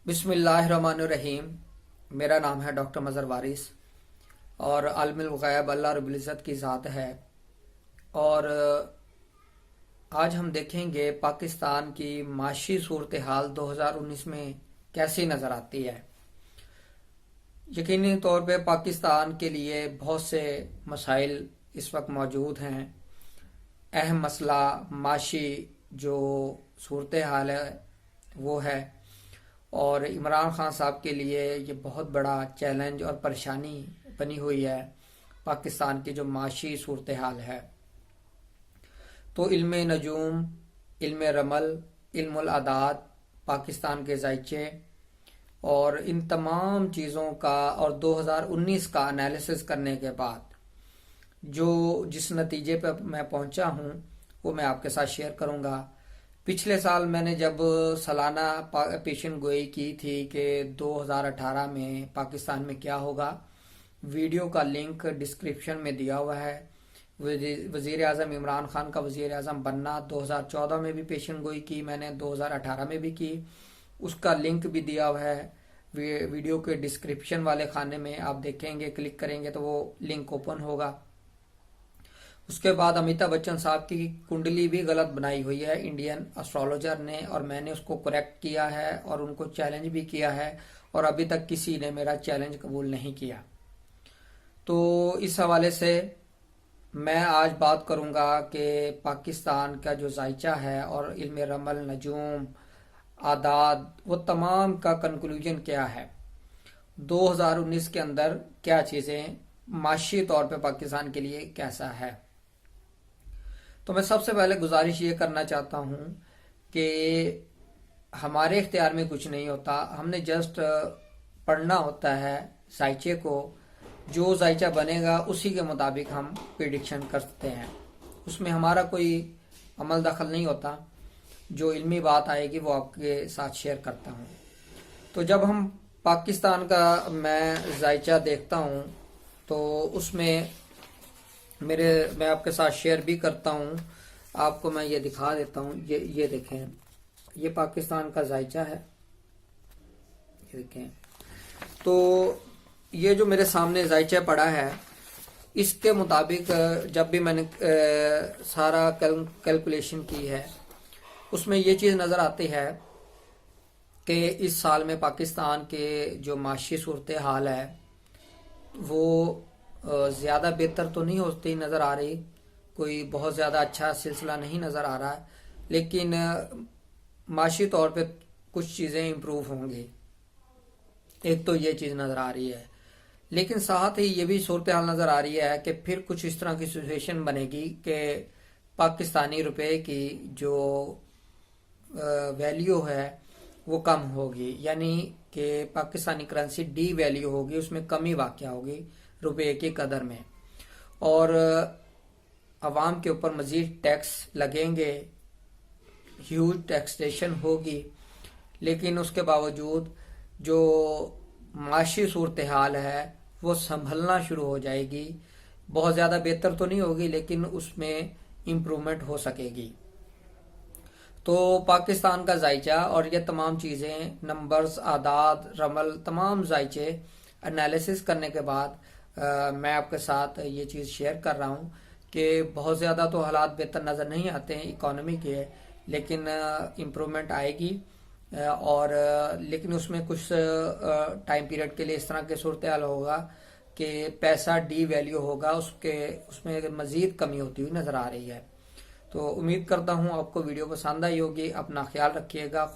بسم اللہ الرحمن الرحیم۔ میرا نام ہے ڈاکٹر مظہر وارث اور عالم الغیب اللہ رب العزت کی ذات ہے۔ اور آج ہم دیکھیں گے پاکستان کی معاشی صورتحال 2019 میں کیسی نظر آتی ہے۔ یقینی طور پہ پاکستان کے لیے بہت سے مسائل اس وقت موجود ہیں۔ اہم مسئلہ معاشی جو صورتحال ہے وہ ہے، اور عمران خان صاحب کے لیے یہ بہت بڑا چیلنج اور پریشانی بنی ہوئی ہے پاکستان کی جو معاشی صورتحال ہے۔ تو علم نجوم، علم رمل، علم الاعداد، پاکستان کے ذائچے اور ان تمام چیزوں کا اور 2019 کا انالیسس کرنے کے بعد جس نتیجے پہ میں پہنچا ہوں وہ میں آپ کے ساتھ شیئر کروں گا۔ پچھلے سال میں نے جب سالانہ پیشن گوئی کی تھی کہ 2018 میں پاکستان میں کیا ہوگا، ویڈیو کا لنک ڈسکرپشن میں دیا ہوا ہے۔ وزیر اعظم عمران خان کا وزیر اعظم بننا 2014 میں بھی پیشن گوئی کی میں نے، 2018 میں بھی کی، اس کا لنک بھی دیا ہوا ہے ویڈیو کے ڈسکرپشن والے خانے میں۔ آپ دیکھیں گے، کلک کریں گے تو وہ لنک اوپن ہوگا۔ اس کے بعد امیتابھ بچن صاحب کی کنڈلی بھی غلط بنائی ہوئی ہے انڈین اسٹرالوجر نے، اور میں نے اس کو کریکٹ کیا ہے اور ان کو چیلنج بھی کیا ہے، اور ابھی تک کسی نے میرا چیلنج قبول نہیں کیا۔ تو اس حوالے سے میں آج بات کروں گا کہ پاکستان کا جو ذائچہ ہے اور علم رمل، نجوم، اعداد، وہ تمام کا کنکلوژن کیا ہے، 2019 کے اندر کیا چیزیں معاشی طور پہ پاکستان کے لیے کیسا ہے۔ تو میں سب سے پہلے گزارش یہ کرنا چاہتا ہوں کہ ہمارے اختیار میں کچھ نہیں ہوتا، ہم نے جسٹ پڑھنا ہوتا ہے ذائچے کو، جو ذائچہ بنے گا اسی کے مطابق ہم پریڈکشن کرتے ہیں، اس میں ہمارا کوئی عمل دخل نہیں ہوتا۔ جو علمی بات آئے گی وہ آپ کے ساتھ شیئر کرتا ہوں۔ تو جب ہم پاکستان کا میں ذائچہ دیکھتا ہوں تو اس میں میں آپ کے ساتھ شیئر بھی کرتا ہوں، آپ کو میں یہ دکھا دیتا ہوں۔ یہ دیکھیں، یہ پاکستان کا ذائچہ ہے، یہ دیکھیں۔ تو یہ جو میرے سامنے ذائچہ پڑا ہے، اس کے مطابق جب بھی میں نے سارا کیلکولیشن کی ہے، اس میں یہ چیز نظر آتی ہے کہ اس سال میں پاکستان کے جو معاشی صورتحال ہے وہ زیادہ بہتر تو نہیں ہوتی نظر آ رہی، کوئی بہت زیادہ اچھا سلسلہ نہیں نظر آ رہا ہے، لیکن معاشی طور پہ کچھ چیزیں امپروو ہوں گی، ایک تو یہ چیز نظر آ رہی ہے۔ لیکن ساتھ ہی یہ بھی صورتحال نظر آ رہی ہے کہ پھر کچھ اس طرح کی سچویشن بنے گی کہ پاکستانی روپے کی جو ویلیو ہے وہ کم ہوگی، یعنی کہ پاکستانی کرنسی ڈی ویلیو ہوگی، اس میں کمی واقع ہوگی روپے کی قدر میں، اور عوام کے اوپر مزید ٹیکس لگیں گے، ہیوج ٹیکسیشن ہوگی۔ لیکن اس کے باوجود جو معاشی صورتحال ہے وہ سنبھلنا شروع ہو جائے گی، بہت زیادہ بہتر تو نہیں ہوگی لیکن اس میں امپرومنٹ ہو سکے گی۔ تو پاکستان کا ذائچہ اور یہ تمام چیزیں، نمبرز، اعداد، رمل، تمام ذائچے انالیسس کرنے کے بعد میں آپ کے ساتھ یہ چیز شیئر کر رہا ہوں کہ بہت زیادہ تو حالات بہتر نظر نہیں آتے ہیں اکانومی کے، لیکن امپرومنٹ آئے گی، اور لیکن اس میں کچھ ٹائم پیریڈ کے لیے اس طرح کے صورتحال ہوگا کہ پیسہ ڈی ویلیو ہوگا، اس میں مزید کمی ہوتی ہوئی نظر آ رہی ہے۔ تو امید کرتا ہوں آپ کو ویڈیو پسند آئی ہوگی، اپنا خیال رکھیے گا۔